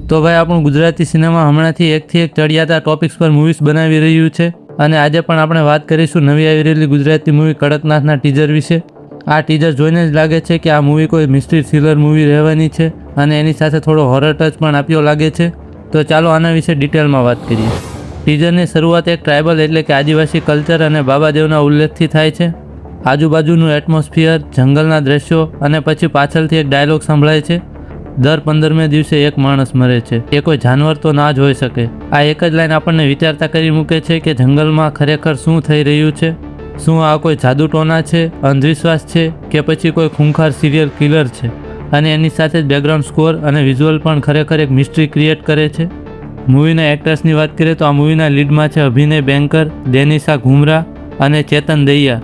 તો ભાઈ આપણું ગુજરાતી સિનેમા હમણાંથી એકથી એક ચડિયાતા ટોપિક્સ પર મૂવીઝ બનાવી રહ્યું છે અને આજે પણ આપણે વાત કરીશું નવી આવી રહેલી ગુજરાતી મૂવી કડકનાથના ટીઝર વિશે. આ ટીઝર જોઈને જ લાગે છે કે આ મૂવી કોઈ મિસ્ટ્રી થ્રિલર મૂવી રહેવાની છે અને એની સાથે થોડો હોરર ટચ પણ આપ્યો લાગે છે. તો ચાલો આના વિશે ડિટેલમાં વાત કરીએ. ટીઝરની શરૂઆત એક ટ્રાઇબલ એટલે કે આદિવાસી કલ્ચર અને બાબાદેવના ઉલ્લેખથી થાય છે. આજુબાજુનું એટમોસ્ફિયર, જંગલના દ્રશ્યો અને પછી પાછળથી એક ડાયલોગ સંભળાય છે, દર 15મે દિવસે એક માણસ મરે છે, એ કોઈ જાનવર તો ના જ હોઈ શકે. આ એક જ લાઈન આપણને વિચારતા કરી મૂકે છે કે જંગલમાં ખરેખર શું થઈ રહ્યું છે. શું આ કોઈ જાદુટોના છે, અંધવિશ્વાસ છે કે પછી કોઈ ખૂંખાર સિરિયલ કિલર છે. અને એની સાથે જ બેકગ્રાઉન્ડ સ્કોર અને વિઝ્યુઅલ પણ ખરેખર એક મિસ્ટ્રી ક્રિએટ કરે છે. મૂવીના એક્ટર્સની વાત કરીએ તો આ મૂવીના લીડમાં છે અભિનય બેંકર, ડેનિશા ઘુમરા અને ચેતન દહિયા.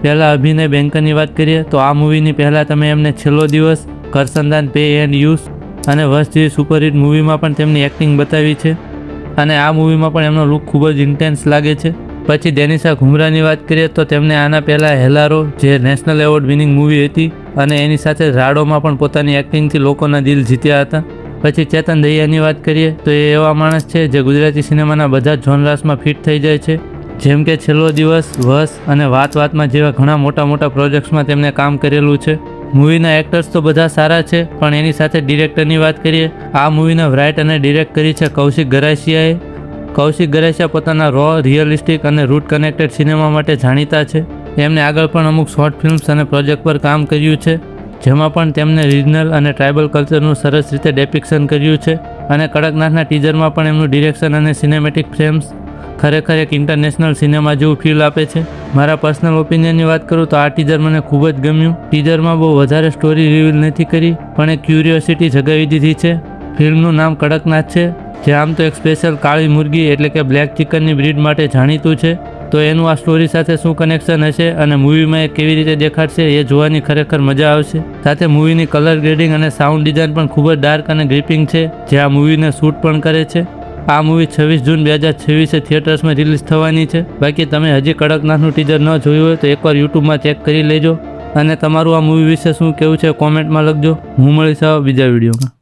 પહેલાં અભિનય બેંકરની વાત કરીએ તો આ મૂવીની પહેલાં તમે એમને છેલ્લો દિવસ, કરસનદાન પે એન્ડ યુઝ અને વશ જેવી સુપરહિટ મૂવીમાં પણ તેમની એક્ટિંગ બતાવી છે અને આ મૂવીમાં પણ એમનો લુક ખૂબ જ ઇન્ટેન્સ લાગે છે. પછી ડેનિશા ઘુમરાની વાત કરીએ તો તેમને આના પહેલાં હેલારો જે નેશનલ એવોર્ડ વિનિંગ મૂવી હતી અને એની સાથે રાડોમાં પણ પોતાની એક્ટિંગથી લોકોના દિલ જીત્યા હતા. પછી ચેતન દહિયાની વાત કરીએ તો એ એવા માણસ છે જે ગુજરાતી સિનેમાના બધા જ જોનરાસમાં ફિટ થઈ જાય છે, જેમ કે છેલ્લો દિવસ, વશ અને વાત વાતમાં જેવા ઘણા મોટા પ્રોજેક્ટ્સમાં તેમણે કામ કરેલું છે. મૂવીના એક્ટર્સ તો બધા સારા છે પણ એની સાથે ડિરેક્ટરની વાત કરીએ, આ મૂવીને રાઇટ અને ડિરેક્ટ કરી છે કૌશિક ગરાસિયાએ. કૌશિક ગરાસિયા પોતાના રો, રિયલિસ્ટિક અને રૂટ કનેક્ટેડ સિનેમા માટે જાણીતા છે. એમને આગળ પણ અમુક શોર્ટ ફિલ્મ્સ અને પ્રોજેક્ટ પર કામ કર્યું છે, જેમાં પણ તેમને રિજનલ અને ટ્રાઇબલ કલ્ચરનું સરસ રીતે ડેપિક્શન કર્યું છે અને કડકનાથના ટીઝરમાં પણ એમનું ડિરેક્શન અને સિનેમેટિક ફ્રેમ્સ ખરેખર એક ઇન્ટરનેશનલ સિનેમા જેવું ફીલ આપે છે. મારા પર્સનલ ઓપિનિયનની વાત કરું તો આ ટીઝર મને ખૂબ જ ગમ્યું. ટીઝરમાં બહુ વધારે સ્ટોરી રિવીલ નથી કરી પણ એક ક્યુરિયોસિટી જગાવી દીધી છે. ફિલ્મનું નામ કડકનાથ છે, જે આમ તો એક સ્પેશિયલ કાળી મુરગી એટલે કે બ્લેક ચિકનની બ્રીડ માટે જાણીતું છે. તો એનું આ સ્ટોરી સાથે શું કનેક્શન હશે અને મૂવીમાં એ કેવી રીતે દેખાડશે એ જોવાની ખરેખર મજા આવશે. સાથે મૂવીની કલર ગ્રેડિંગ અને સાઉન્ડ ડિઝાઇન પણ ખૂબ જ ડાર્ક અને ગ્રીપિંગ છે, જે આ મૂવીને શૂટ પણ કરે છે. આ મૂવી 26 જૂન 2026 થિયેટર્સમાં રિલીઝ થવાની છે. બાકી તમે હજી કડકનાથનું ટીઝર ન જોયું હોય તો એકવાર યુટ્યુબમાં ચેક કરી લેજો અને તમારું આ મૂવી વિશે શું કહેવું છે કોમેન્ટમાં લખજો. હું મળીશ બીજા વિડીયોમાં.